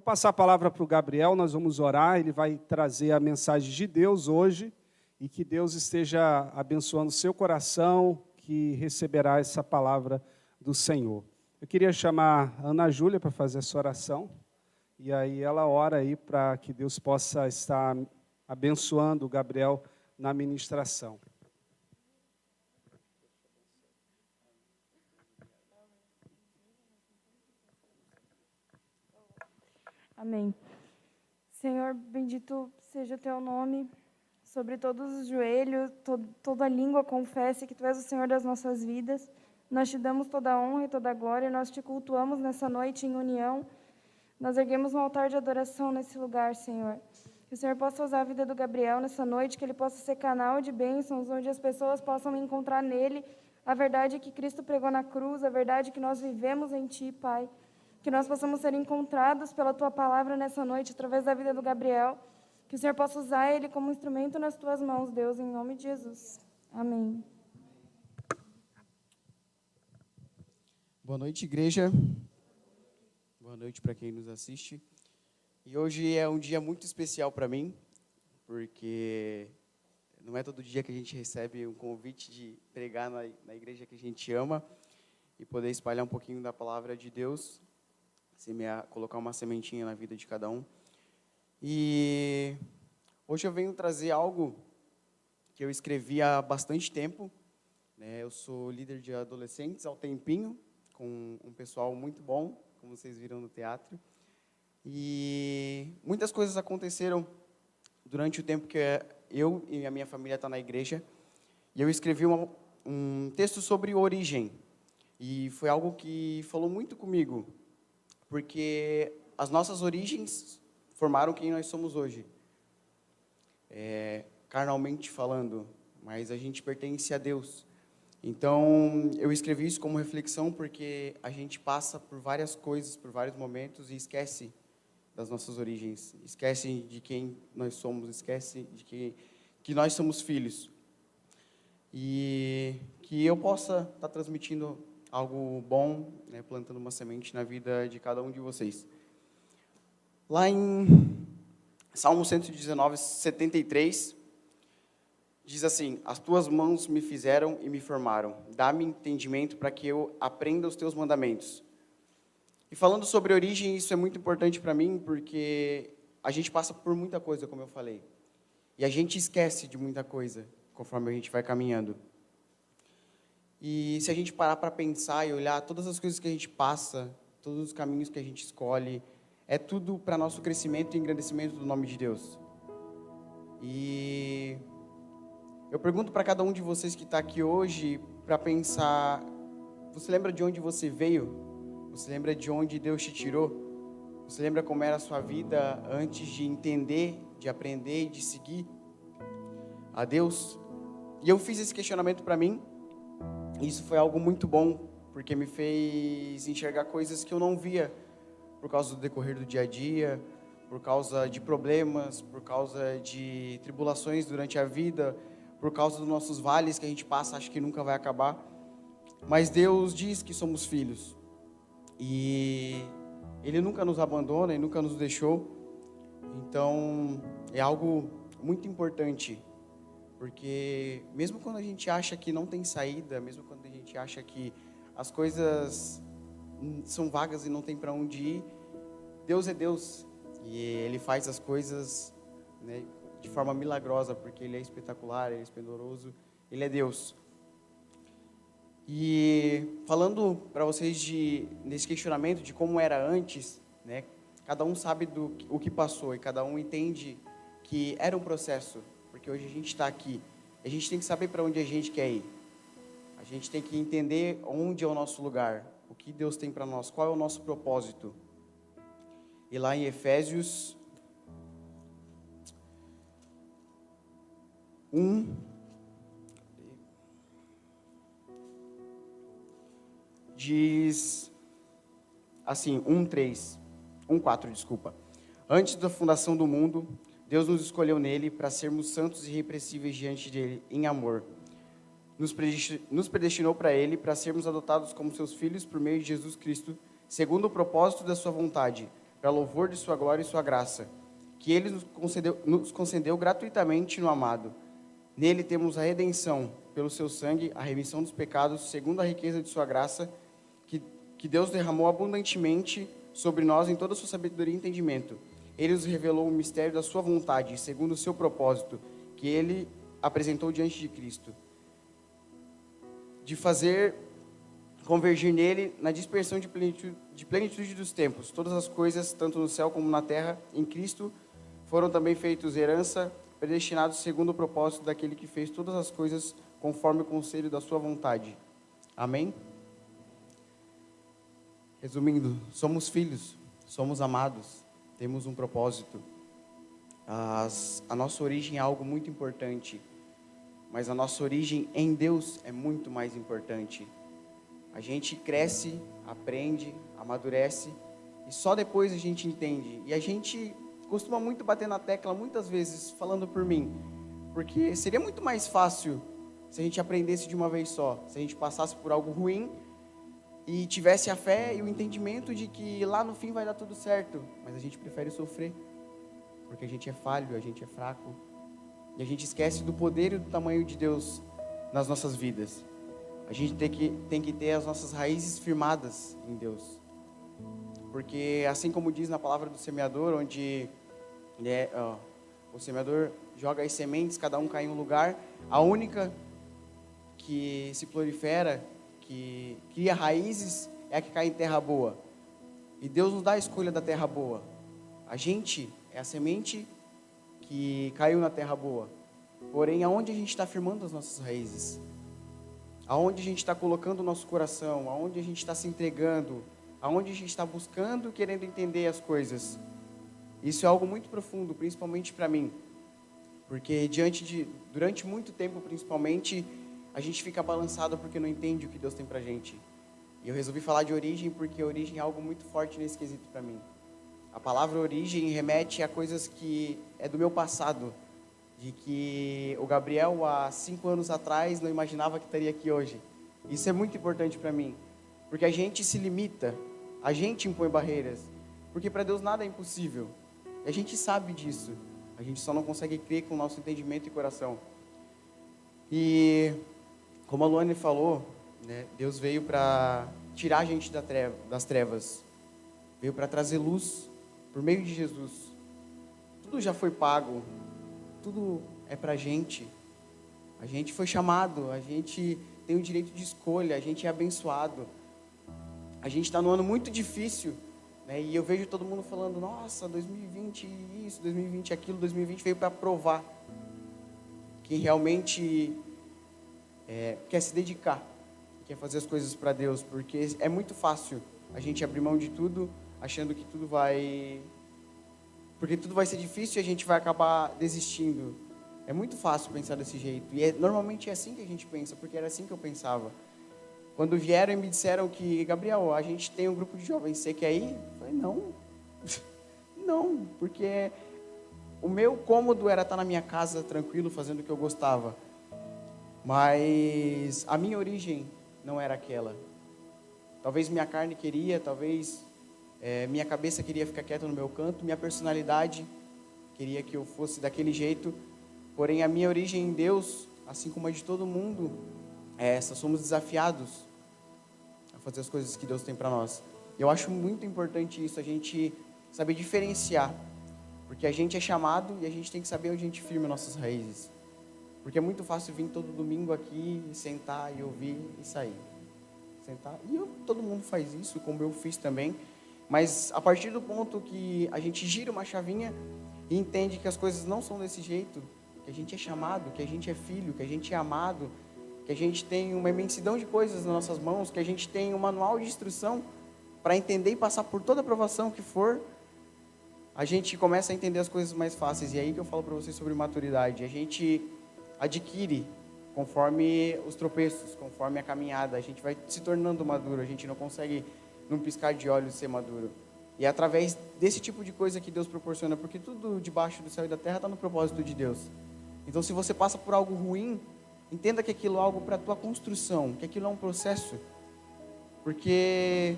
Vou passar a palavra para o Gabriel, nós vamos orar, ele vai trazer a mensagem de Deus hoje e que Deus esteja abençoando o seu coração, que receberá essa palavra do Senhor. Eu queria chamar a Ana Júlia para fazer essa oração e aí ela ora aí para que Deus possa estar abençoando o Gabriel na ministração. Amém. Senhor, bendito seja o teu nome, sobre todos os joelhos, toda língua confesse que tu és o Senhor das nossas vidas. Nós te damos toda a honra e toda a glória, nós te cultuamos nessa noite em união. Nós erguemos um altar de adoração nesse lugar, Senhor. Que o Senhor possa usar a vida do Gabriel nessa noite, que ele possa ser canal de bênçãos, onde as pessoas possam encontrar nele a verdade que Cristo pregou na cruz, a verdade que nós vivemos em Ti, Pai. Que nós possamos ser encontrados pela Tua palavra nessa noite, através da vida do Gabriel. Que o Senhor possa usar ele como instrumento nas Tuas mãos, Deus, em nome de Jesus. Amém. Boa noite, igreja. Boa noite para quem nos assiste. E hoje é um dia muito especial para mim, porque não é todo dia que a gente recebe um convite de pregar na igreja que a gente ama e poder espalhar um pouquinho da palavra de Deus, colocar uma sementinha na vida de cada um. E hoje eu venho trazer algo que eu escrevi há bastante tempo, né? Eu sou líder de adolescentes há um tempinho, com um pessoal muito bom, como vocês viram no teatro. E muitas coisas aconteceram durante o tempo que eu e a minha família estão na igreja. E eu escrevi um texto sobre origem. E foi algo que falou muito comigo, porque as nossas origens formaram quem nós somos hoje. Carnalmente falando, mas a gente pertence a Deus. Então, eu escrevi isso como reflexão porque a gente passa por várias coisas, por vários momentos e esquece das nossas origens, esquece de quem nós somos, esquece de que nós somos filhos. E que eu possa estar transmitindo algo bom, né, plantando uma semente na vida de cada um de vocês. Lá em Salmo 119, 73, diz assim: as tuas mãos me fizeram e me formaram, dá-me entendimento para que eu aprenda os teus mandamentos. E falando sobre origem, isso é muito importante para mim, porque a gente passa por muita coisa, como eu falei, e a gente esquece de muita coisa, conforme a gente vai caminhando. E se a gente parar para pensar e olhar todas as coisas que a gente passa, todos os caminhos que a gente escolhe, é tudo para nosso crescimento e engrandecimento do nome de Deus. E eu pergunto para cada um de vocês que está aqui hoje, para pensar, você lembra de onde você veio? Você lembra de onde Deus te tirou? Você lembra como era a sua vida antes de entender, de aprender e de seguir a Deus? E eu fiz esse questionamento para mim. Isso foi algo muito bom, porque me fez enxergar coisas que eu não via por causa do decorrer do dia a dia, por causa de problemas, por causa de tribulações durante a vida, por causa dos nossos vales que a gente passa, acho que nunca vai acabar. Mas Deus diz que somos filhos. E Ele nunca nos abandona e nunca nos deixou. Então, é algo muito importante. Porque mesmo quando a gente acha que não tem saída, mesmo quando a gente acha que as coisas são vagas e não tem para onde ir, Deus é Deus. E Ele faz as coisas, né, de forma milagrosa, porque Ele é espetacular, Ele é esplendoroso, Ele é Deus. E falando para vocês nesse questionamento de como era antes, né, cada um sabe o que passou e cada um entende que era um processo. Porque hoje a gente está aqui, a gente tem que saber para onde a gente quer ir. A gente tem que entender onde é o nosso lugar, o que Deus tem para nós, qual é o nosso propósito. E lá em Efésios 1, diz assim, 1:4, desculpa. Antes da fundação do mundo, Deus nos escolheu nele para sermos santos e irrepreensíveis diante dele, em amor. Nos predestinou para ele, para sermos adotados como seus filhos por meio de Jesus Cristo, segundo o propósito da sua vontade, para louvor de sua glória e sua graça, que ele nos concedeu gratuitamente no amado. Nele temos a redenção, pelo seu sangue, a remissão dos pecados, segundo a riqueza de sua graça, que Deus derramou abundantemente sobre nós em toda a sua sabedoria e entendimento. Ele nos revelou o mistério da sua vontade, segundo o seu propósito, que ele apresentou diante de Cristo, de fazer convergir nele na dispersão de plenitude dos tempos. Todas as coisas, tanto no céu como na terra, em Cristo, foram também feitos herança, predestinados segundo o propósito daquele que fez todas as coisas conforme o conselho da sua vontade. Amém? Resumindo, somos filhos, somos amados, temos um propósito. A nossa origem é algo muito importante, mas a nossa origem em Deus é muito mais importante. A gente cresce, aprende, amadurece, e só depois a gente entende. E a gente costuma muito bater na tecla, muitas vezes, falando por mim, porque seria muito mais fácil se a gente aprendesse de uma vez só, se a gente passasse por algo ruim e tivesse a fé e o entendimento de que lá no fim vai dar tudo certo, mas a gente prefere sofrer, porque a gente é falho, a gente é fraco, e a gente esquece do poder e do tamanho de Deus nas nossas vidas. A gente tem que ter as nossas raízes firmadas em Deus, porque assim como diz na palavra do semeador, onde o semeador joga as sementes, cada um cai em um lugar, a única que se prolifera, que cria raízes, é a que cai em terra boa. E Deus nos dá a escolha da terra boa. A gente é a semente que caiu na terra boa. Porém, aonde a gente está firmando as nossas raízes? Aonde a gente está colocando o nosso coração? Aonde a gente está se entregando? Aonde a gente está buscando, querendo entender as coisas? Isso é algo muito profundo, principalmente para mim. Porque durante muito tempo, principalmente, a gente fica balançado porque não entende o que Deus tem pra gente. E eu resolvi falar de origem porque a origem é algo muito forte nesse quesito para mim. A palavra origem remete a coisas que é do meu passado, de que o Gabriel há 5 anos atrás não imaginava que estaria aqui hoje. Isso é muito importante para mim, porque a gente se limita, a gente impõe barreiras, porque para Deus nada é impossível. E a gente sabe disso, a gente só não consegue crer com o nosso entendimento e coração. E como a Luane falou, né, Deus veio para tirar a gente das trevas, veio para trazer luz por meio de Jesus. Tudo já foi pago, tudo é para a gente foi chamado, a gente tem o direito de escolha, a gente é abençoado. A gente está num ano muito difícil, né, e eu vejo todo mundo falando, nossa, 2020 isso, 2020 aquilo, 2020 veio para provar quem realmente quer se dedicar, quer fazer as coisas para Deus, porque é muito fácil a gente abrir mão de tudo, achando que porque tudo vai ser difícil e a gente vai acabar desistindo. É muito fácil pensar desse jeito, e normalmente é assim que a gente pensa, porque era assim que eu pensava. Quando vieram e me disseram que, Gabriel, a gente tem um grupo de jovens, você quer ir? Eu falei, não, não, porque o meu cômodo era estar na minha casa tranquilo, fazendo o que eu gostava. Mas a minha origem não era aquela. Talvez minha carne queria, talvez minha cabeça queria ficar quieta no meu canto, minha personalidade queria que eu fosse daquele jeito. Porém, a minha origem em Deus, assim como a de todo mundo, é essa. Somos desafiados a fazer as coisas que Deus tem para nós. Eu acho muito importante isso, a gente saber diferenciar. Porque a gente é chamado e a gente tem que saber onde a gente firma nossas raízes. Porque é muito fácil vir todo domingo aqui e sentar e ouvir e sair. Sentar. E todo mundo faz isso, como eu fiz também. Mas a partir do ponto que a gente gira uma chavinha e entende que as coisas não são desse jeito, que a gente é chamado, que a gente é filho, que a gente é amado, que a gente tem uma imensidão de coisas nas nossas mãos, que a gente tem um manual de instrução para entender e passar por toda a provação que for, a gente começa a entender as coisas mais fáceis. E é aí que eu falo para vocês sobre maturidade. A gente adquire conforme os tropeços, conforme a caminhada, a gente vai se tornando maduro, a gente não consegue, num piscar de olhos, ser maduro. E é através desse tipo de coisa que Deus proporciona, porque tudo debaixo do céu e da terra está no propósito de Deus. Então, se você passa por algo ruim, entenda que aquilo é algo para a tua construção, que aquilo é um processo, porque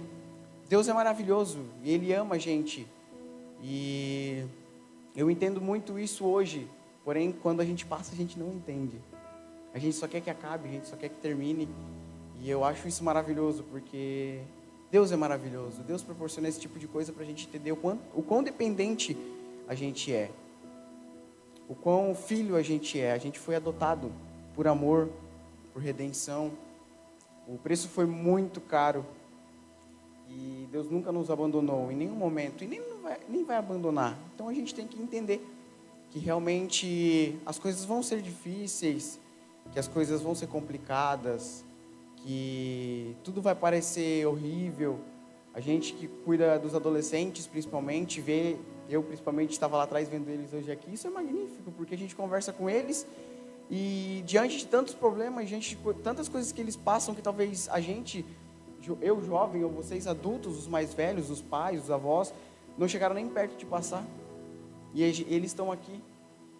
Deus é maravilhoso e Ele ama a gente. E eu entendo muito isso hoje, porém, quando a gente passa, a gente não entende. A gente só quer que acabe, a gente só quer que termine. E eu acho isso maravilhoso, porque Deus é maravilhoso. Deus proporciona esse tipo de coisa para a gente entender o quão dependente a gente é. O quão filho a gente é. A gente foi adotado por amor, por redenção. O preço foi muito caro. E Deus nunca nos abandonou em nenhum momento. E nem vai abandonar. Então a gente tem que entender que realmente as coisas vão ser difíceis, que as coisas vão ser complicadas, que tudo vai parecer horrível. A gente que cuida dos adolescentes, principalmente, eu principalmente estava lá atrás vendo eles hoje aqui, isso é magnífico, porque a gente conversa com eles e diante de tantos problemas, diante de tantas coisas que eles passam, que talvez a gente, eu jovem, ou vocês adultos, os mais velhos, os pais, os avós, não chegaram nem perto de passar. E eles estão aqui.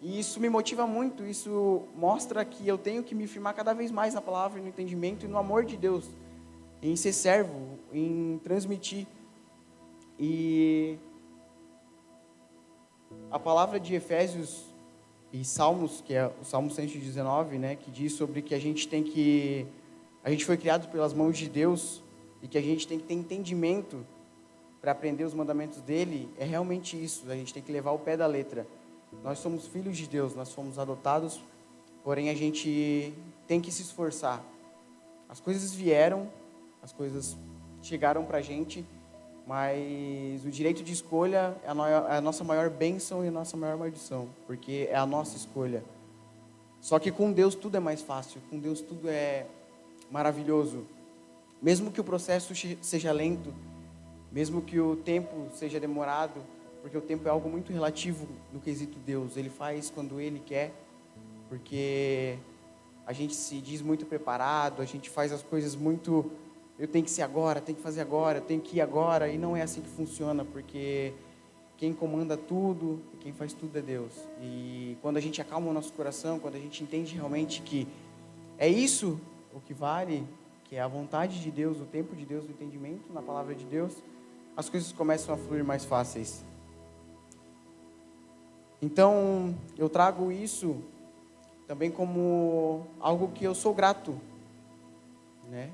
E isso me motiva muito, isso mostra que eu tenho que me firmar cada vez mais na palavra, no entendimento e no amor de Deus, em ser servo, em transmitir. E a palavra de Efésios e Salmos, que é o Salmo 119, né, que diz sobre que a gente foi criado pelas mãos de Deus e que a gente tem que ter entendimento para aprender os mandamentos dele, é realmente isso, a gente tem que levar o pé da letra. Nós somos filhos de Deus, nós fomos adotados, porém a gente tem que se esforçar. As coisas vieram, as coisas chegaram para a gente, mas o direito de escolha é a nossa maior bênção e a nossa maior maldição, porque é a nossa escolha. Só que com Deus tudo é mais fácil, com Deus tudo é maravilhoso. Mesmo que o processo seja lento, mesmo que o tempo seja demorado, porque o tempo é algo muito relativo no quesito Deus. Ele faz quando Ele quer, porque a gente se diz muito preparado, a gente faz as coisas muito... Eu tenho que ser agora, tenho que fazer agora, eu tenho que ir agora, e não é assim que funciona, porque quem comanda tudo, quem faz tudo é Deus. E quando a gente acalma o nosso coração, quando a gente entende realmente que é isso o que vale, que é a vontade de Deus, o tempo de Deus, o entendimento na palavra de Deus, as coisas começam a fluir mais fáceis. Então, eu trago isso também como algo que eu sou grato, né?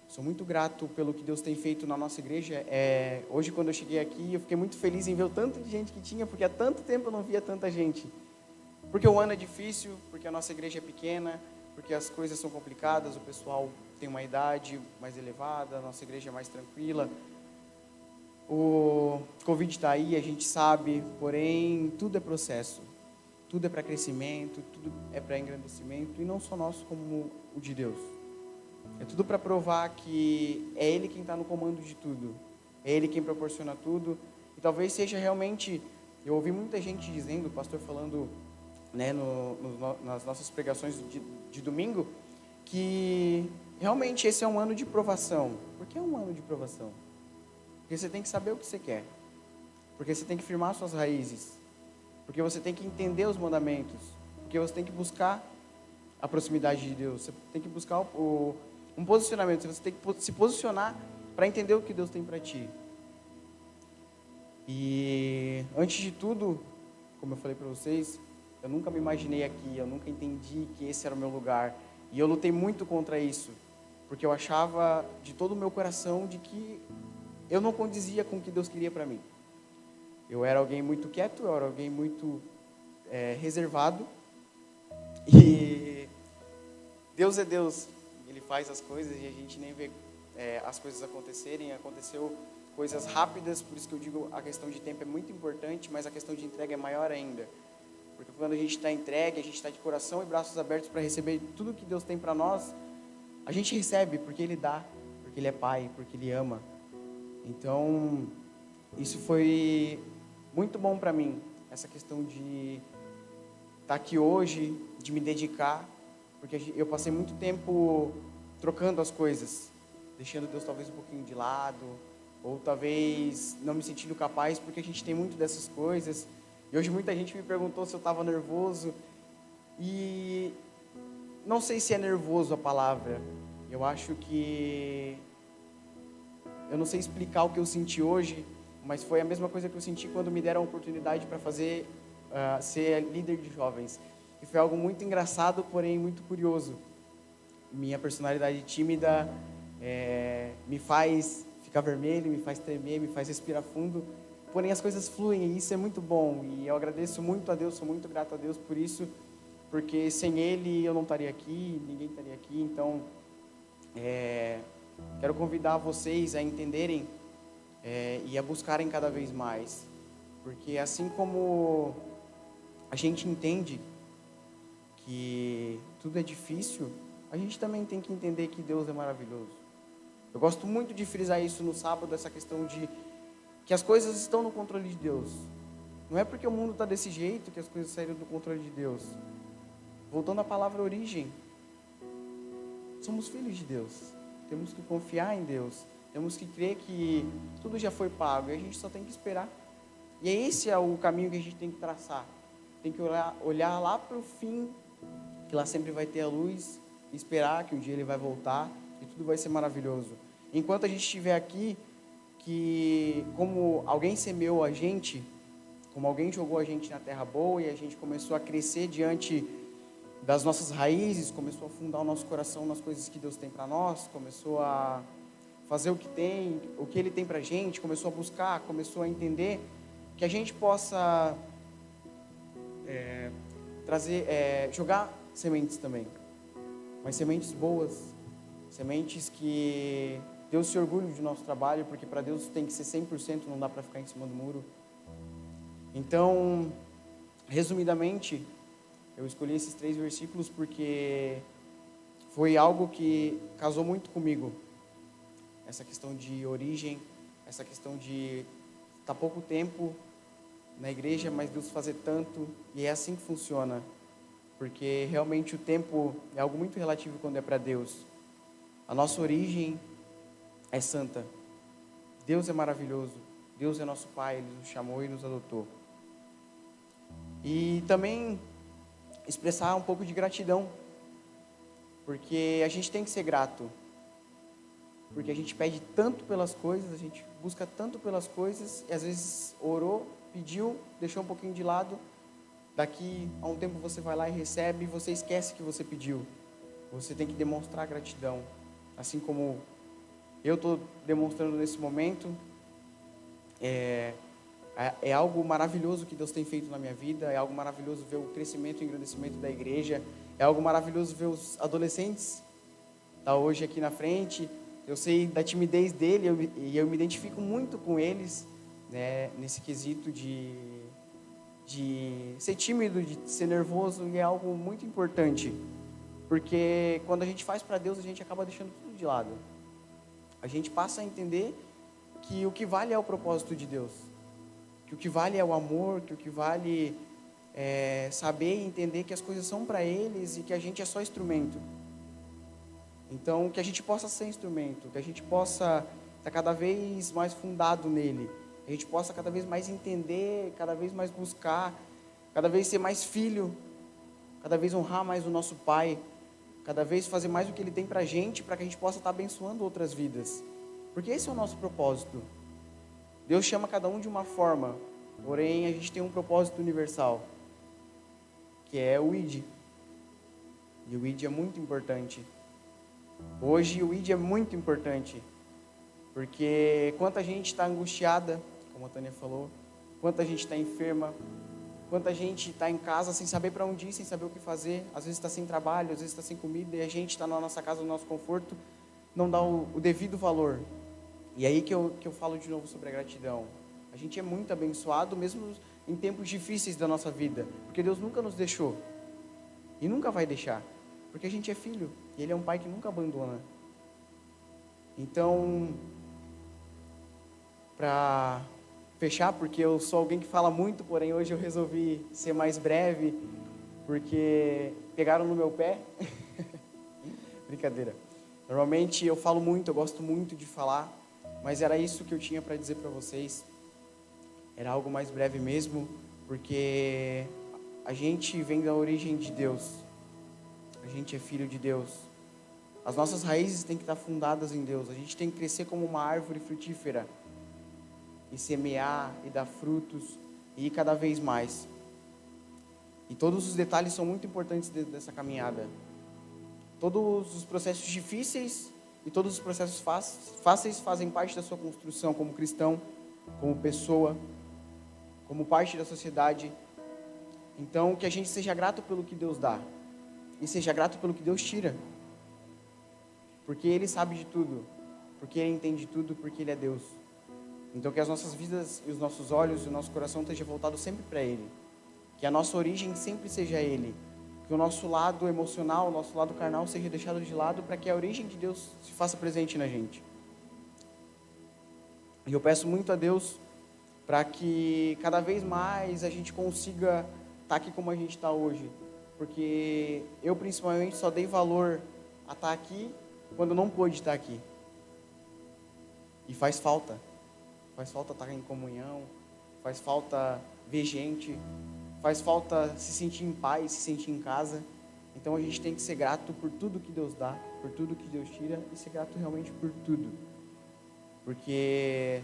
Sou muito grato pelo que Deus tem feito na nossa igreja. Hoje, quando eu cheguei aqui, eu fiquei muito feliz em ver o tanto de gente que tinha, porque há tanto tempo eu não via tanta gente. Porque o ano é difícil, porque a nossa igreja é pequena, porque as coisas são complicadas, o pessoal tem uma idade mais elevada, a nossa igreja é mais tranquila. O Covid está aí, a gente sabe, porém, tudo é processo. Tudo é para crescimento, tudo é para engrandecimento, e não só nosso, como o de Deus. É tudo para provar que é Ele quem está no comando de tudo. É Ele quem proporciona tudo. E talvez seja realmente... Eu ouvi muita gente dizendo, o pastor falando, né, nas nossas pregações de domingo, que realmente esse é um ano de provação. Por que é um ano de provação? Porque você tem que saber o que você quer. Porque você tem que firmar suas raízes. Porque você tem que entender os mandamentos. Porque você tem que buscar a proximidade de Deus. Você tem que buscar um posicionamento. Você tem que se posicionar para entender o que Deus tem para ti. E antes de tudo, como eu falei para vocês, eu nunca me imaginei aqui. Eu nunca entendi que esse era o meu lugar. E eu lutei muito contra isso. Porque eu achava de todo o meu coração de que eu não condizia com o que Deus queria para mim. Eu era alguém muito quieto, eu era alguém muito reservado. E Deus é Deus. Ele faz as coisas e a gente nem vê as coisas acontecerem. Aconteceu coisas rápidas, por isso que eu digo a questão de tempo é muito importante, mas a questão de entrega é maior ainda. Porque quando a gente está entregue, a gente está de coração e braços abertos para receber tudo que Deus tem para nós, a gente recebe porque Ele dá, porque Ele é Pai, porque Ele ama. Então, isso foi muito bom para mim, essa questão de estar aqui hoje, de me dedicar, porque eu passei muito tempo trocando as coisas, deixando Deus talvez um pouquinho de lado, ou talvez não me sentindo capaz, porque a gente tem muito dessas coisas. E hoje muita gente me perguntou se eu estava nervoso, e não sei se é nervoso a palavra. Eu acho que... Eu não sei explicar o que eu senti hoje, mas foi a mesma coisa que eu senti quando me deram a oportunidade para ser líder de jovens. E foi algo muito engraçado, porém muito curioso. Minha personalidade tímida me faz ficar vermelho, me faz tremer, me faz respirar fundo. Porém, as coisas fluem e isso é muito bom. E eu agradeço muito a Deus, sou muito grato a Deus por isso, porque sem Ele eu não estaria aqui, ninguém estaria aqui. Então, quero convidar vocês a entenderem e a buscarem cada vez mais. Porque assim como a gente entende que tudo é difícil, a gente também tem que entender que Deus é maravilhoso. Eu gosto muito de frisar isso no sábado, essa questão de que as coisas estão no controle de Deus. Não é porque o mundo está desse jeito que as coisas saíram do controle de Deus. Voltando à palavra origem, somos filhos de Deus. Temos que confiar em Deus. Temos que crer que tudo já foi pago e a gente só tem que esperar. E esse é o caminho que a gente tem que traçar. Tem que olhar lá para o fim, que lá sempre vai ter a luz, e esperar que um dia Ele vai voltar e tudo vai ser maravilhoso. Enquanto a gente estiver aqui, que como alguém semeou a gente, como alguém jogou a gente na terra boa e a gente começou a crescer diante das nossas raízes, começou a fundar o nosso coração nas coisas que Deus tem para nós, começou a fazer o que Ele tem para a gente, começou a buscar, começou a entender, que a gente possa jogar sementes também, mas sementes boas, sementes que Deus se orgulhe do nosso trabalho, porque para Deus tem que ser 100%, não dá para ficar em cima do muro. Então, resumidamente, eu escolhi esses 3 versículos porque foi algo que casou muito comigo. Essa questão de origem, essa questão de estar pouco tempo na igreja, mas Deus fazer tanto, e é assim que funciona. Porque realmente o tempo é algo muito relativo quando é para Deus. A nossa origem é santa. Deus é maravilhoso. Deus é nosso Pai, Ele nos chamou e nos adotou. E também expressar um pouco de gratidão, porque a gente tem que ser grato, porque a gente pede tanto pelas coisas, a gente busca tanto pelas coisas, e às vezes orou, pediu, deixou um pouquinho de lado, daqui a um tempo você vai lá e recebe, e você esquece que você pediu. Você tem que demonstrar gratidão, assim como eu estou demonstrando nesse momento. É algo maravilhoso que Deus tem feito na minha vida, é algo maravilhoso ver o crescimento e o engrandecimento da igreja, é algo maravilhoso ver os adolescentes estar hoje aqui na frente. Eu sei da timidez dele e eu me identifico muito com eles, né, nesse quesito de ser tímido, de ser nervoso, e é algo muito importante, porque quando a gente faz para Deus, a gente acaba deixando tudo de lado. A gente passa a entender que o que vale é o propósito de Deus, que o que vale é o amor, que o que vale é saber e entender que as coisas são para eles e que a gente é só instrumento. Então, que a gente possa ser instrumento, que a gente possa estar cada vez mais fundado nele, que a gente possa cada vez mais entender, cada vez mais buscar, cada vez ser mais filho, cada vez honrar mais o nosso Pai, cada vez fazer mais o que Ele tem para a gente gente possa estar abençoando outras vidas. Porque esse é o nosso propósito. Deus chama cada um de uma forma, porém a gente tem um propósito universal, que é o ID. E o ID é muito importante. Hoje o ID é muito importante, porque quanta gente está angustiada, como a Tânia falou, quanta gente está enferma, quanta gente está em casa sem saber para onde ir, sem saber o que fazer, às vezes está sem trabalho, às vezes está sem comida, e a gente está na nossa casa, no nosso conforto, não dá o devido valor. E aí que eu falo de novo sobre a gratidão. A gente é muito abençoado, mesmo em tempos difíceis da nossa vida, porque Deus nunca nos deixou, e nunca vai deixar, porque a gente é filho, e Ele é um Pai que nunca abandona. Então, para fechar, porque eu sou alguém que fala muito, porém hoje eu resolvi ser mais breve, porque pegaram no meu pé. Brincadeira. Normalmente eu falo muito, eu gosto muito de falar, mas era isso que eu tinha para dizer para vocês. Era algo mais breve mesmo, porque a gente vem da origem de Deus. A gente é filho de Deus. As nossas raízes têm que estar fundadas em Deus. A gente tem que crescer como uma árvore frutífera. e semear, e dar frutos, e ir cada vez mais. E todos os detalhes são muito importantes dessa caminhada. Todos os processos difíceis e todos os processos fáceis fazem parte da sua construção como cristão, como pessoa, como parte da sociedade. Então, que a gente seja grato pelo que Deus dá e seja grato pelo que Deus tira. Porque Ele sabe de tudo, porque Ele entende de tudo, porque Ele é Deus. Então, que as nossas vidas e os nossos olhos e o nosso coração estejam voltados sempre para Ele. Que a nossa origem sempre seja Ele. Que o nosso lado emocional, o nosso lado carnal seja deixado de lado para que a origem de Deus se faça presente na gente. E eu peço muito a Deus para que cada vez mais a gente consiga estar aqui como a gente está hoje. Porque eu, principalmente, só dei valor a estar aqui quando não pude estar aqui. E faz falta. Faz falta estar em comunhão, faz falta ver gente, faz falta se sentir em paz, se sentir em casa. Então a gente tem que ser grato por tudo que Deus dá, por tudo que Deus tira e ser grato realmente por tudo. Porque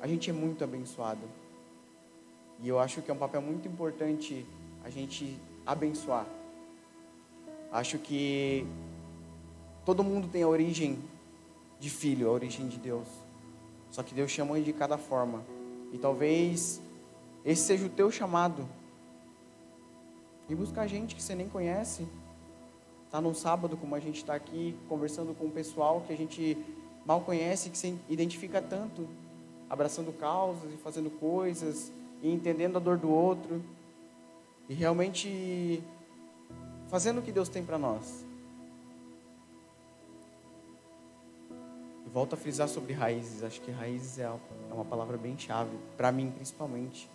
a gente é muito abençoado. E eu acho que é um papel muito importante a gente abençoar. Acho que todo mundo tem a origem de filho, a origem de Deus. Só que Deus chama de cada forma. E talvez esse seja o teu chamado. E buscar gente que você nem conhece. Tá num sábado, como a gente está aqui, conversando com o pessoal que a gente mal conhece, que se identifica tanto. Abraçando causas e fazendo coisas. E entendendo a dor do outro. E realmente fazendo o que Deus tem para nós. Volto a frisar sobre raízes. Acho que raízes é uma palavra bem chave, para mim principalmente.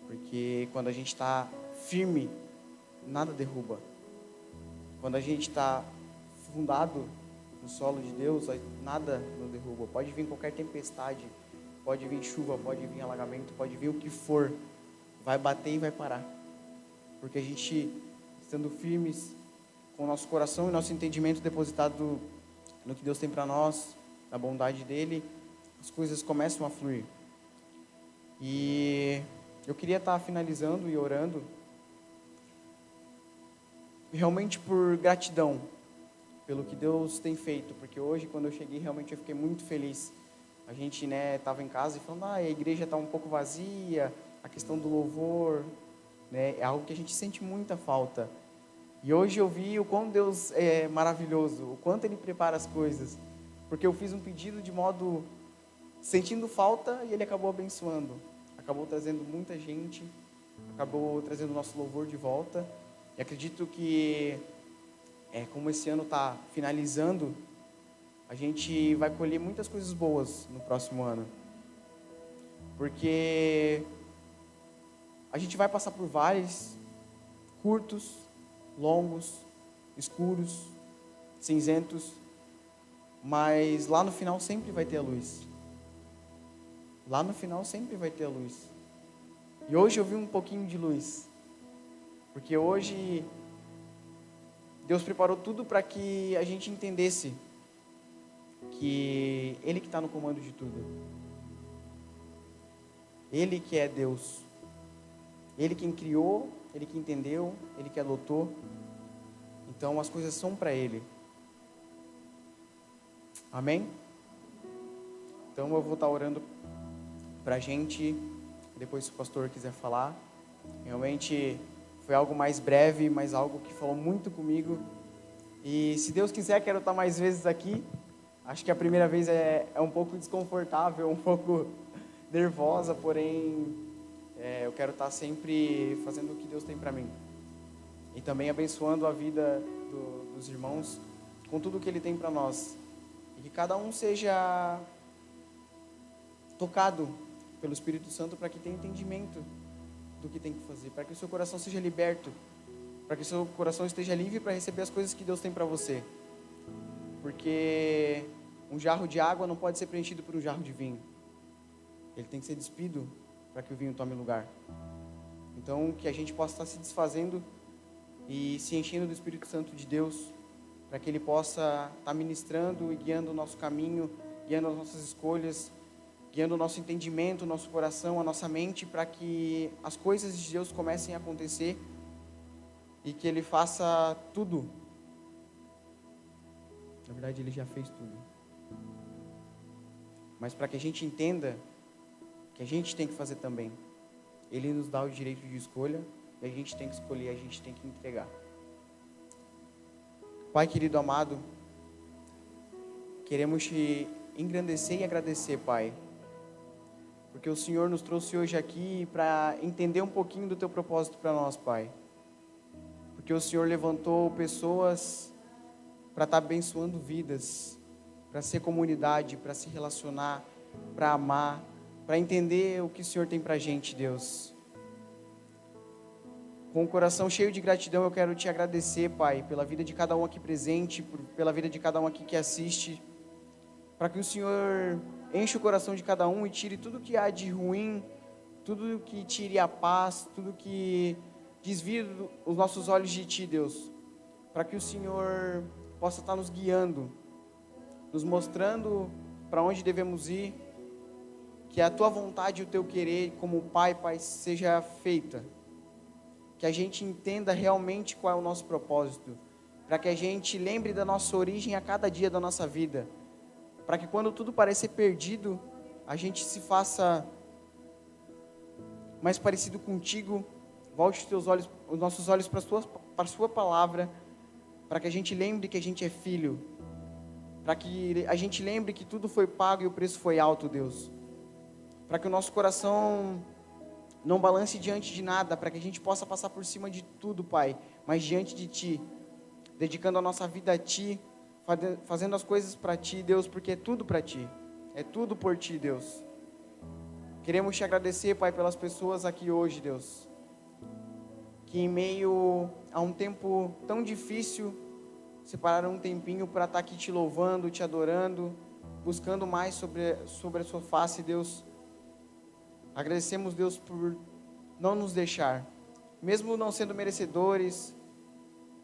Porque quando a gente está firme, nada derruba. Quando a gente está fundado no solo de Deus, nada nos derruba. Pode vir qualquer tempestade, pode vir chuva, pode vir alagamento, pode vir o que for. Vai bater e vai parar. Porque a gente, estando firmes, com o nosso coração e nosso entendimento depositado no que Deus tem para nós, na bondade dele, as coisas começam a fluir. E eu queria estar finalizando e orando realmente por gratidão pelo que Deus tem feito, porque hoje, quando eu cheguei, realmente eu fiquei muito feliz. A gente estava em casa e falando, a igreja está um pouco vazia, a questão do louvor, é algo que a gente sente muita falta. E hoje eu vi o quão Deus é maravilhoso, o quanto Ele prepara as coisas. Porque eu fiz um pedido de modo sentindo falta e Ele acabou abençoando. Acabou trazendo muita gente, acabou trazendo o nosso louvor de volta. E acredito que, como esse ano está finalizando, a gente vai colher muitas coisas boas no próximo ano. Porque a gente vai passar por vales curtos, longos, escuros, cinzentos, mas lá no final sempre vai ter a luz. Lá no final sempre vai ter a luz. E hoje eu vi um pouquinho de luz, porque hoje Deus preparou tudo para que a gente entendesse que Ele que está no comando de tudo. Ele que é Deus. Ele quem criou, Ele que entendeu, Ele que adotou. Então as coisas são para Ele. Amém? Então eu vou estar orando para a gente, depois se o pastor quiser falar. Realmente foi algo mais breve, mas algo que falou muito comigo. E se Deus quiser, quero estar mais vezes aqui. Acho que a primeira vez é um pouco desconfortável, um pouco nervosa, porém eu quero estar sempre fazendo o que Deus tem para mim. E também abençoando a vida dos irmãos com tudo que Ele tem para nós. E que cada um seja tocado pelo Espírito Santo para que tenha entendimento do que tem que fazer, para que o seu coração seja liberto, para que o seu coração esteja livre para receber as coisas que Deus tem para você. Porque um jarro de água não pode ser preenchido por um jarro de vinho. Ele tem que ser despido para que o vinho tome lugar. Então, que a gente possa estar se desfazendo e se enchendo do Espírito Santo de Deus, para que Ele possa estar ministrando e guiando o nosso caminho, guiando as nossas escolhas, guiando o nosso entendimento, o nosso coração, a nossa mente, para que as coisas de Deus comecem a acontecer e que Ele faça tudo. Na verdade, Ele já fez tudo. Mas para que a gente entenda que a gente tem que fazer também. Ele nos dá o direito de escolha e a gente tem que escolher, a gente tem que entregar. Pai querido amado, queremos te engrandecer e agradecer, Pai, porque o Senhor nos trouxe hoje aqui para entender um pouquinho do Teu propósito para nós, Pai. Porque o Senhor levantou pessoas para estar abençoando vidas, para ser comunidade, para se relacionar, para amar, para entender o que o Senhor tem para a gente, Deus. Com o coração cheio de gratidão, eu quero te agradecer, Pai, pela vida de cada um aqui presente, pela vida de cada um aqui que assiste, para que o Senhor enche o coração de cada um e tire tudo que há de ruim, tudo que tire a paz, tudo que desvie os nossos olhos de Ti, Deus, para que o Senhor possa estar nos guiando, nos mostrando para onde devemos ir, que a Tua vontade e o Teu querer como Pai, seja feita. Que a gente entenda realmente qual é o nosso propósito, para que a gente lembre da nossa origem a cada dia da nossa vida, para que quando tudo parecer perdido, a gente se faça mais parecido contigo, volte os nossos olhos para a Sua palavra, para que a gente lembre que a gente é filho, para que a gente lembre que tudo foi pago e o preço foi alto, Deus, para que o nosso coração não balance diante de nada, para que a gente possa passar por cima de tudo, Pai, mas diante de Ti, dedicando a nossa vida a Ti, fazendo as coisas para Ti, Deus, porque é tudo para Ti, é tudo por Ti, Deus. Queremos Te agradecer, Pai, pelas pessoas aqui hoje, Deus, que em meio a um tempo tão difícil, separaram um tempinho para estar aqui Te louvando, Te adorando, buscando mais sobre a Sua face, Deus. Agradecemos, Deus, por não nos deixar, mesmo não sendo merecedores,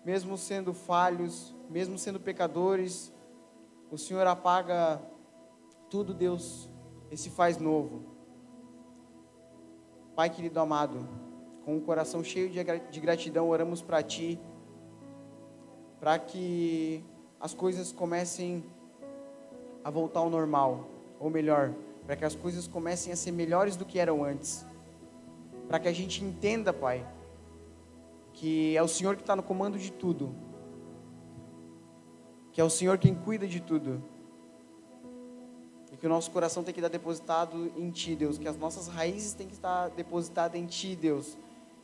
mesmo sendo falhos, mesmo sendo pecadores, o Senhor apaga tudo, Deus, e se faz novo. Pai querido amado, com o coração cheio de gratidão, oramos para Ti, para que as coisas comecem a voltar ao normal, ou melhor, para que as coisas comecem a ser melhores do que eram antes, para que a gente entenda, Pai, que é o Senhor que está no comando de tudo, que é o Senhor quem cuida de tudo, e que o nosso coração tem que estar depositado em Ti, Deus, que as nossas raízes têm que estar depositadas em Ti, Deus,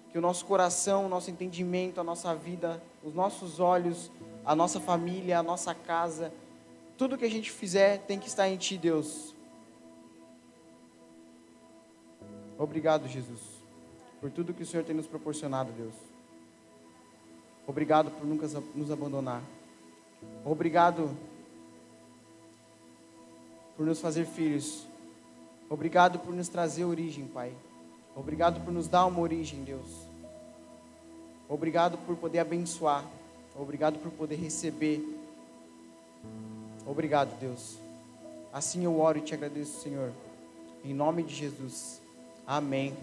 que o nosso coração, o nosso entendimento, a nossa vida, os nossos olhos, a nossa família, a nossa casa, tudo que a gente fizer tem que estar em Ti, Deus. Obrigado, Jesus, por tudo que o Senhor tem nos proporcionado, Deus. Obrigado por nunca nos abandonar. Obrigado por nos fazer filhos. Obrigado por nos trazer origem, Pai. Obrigado por nos dar uma origem, Deus. Obrigado por poder abençoar. Obrigado por poder receber. Obrigado, Deus. Assim eu oro e te agradeço, Senhor. Em nome de Jesus. Amém.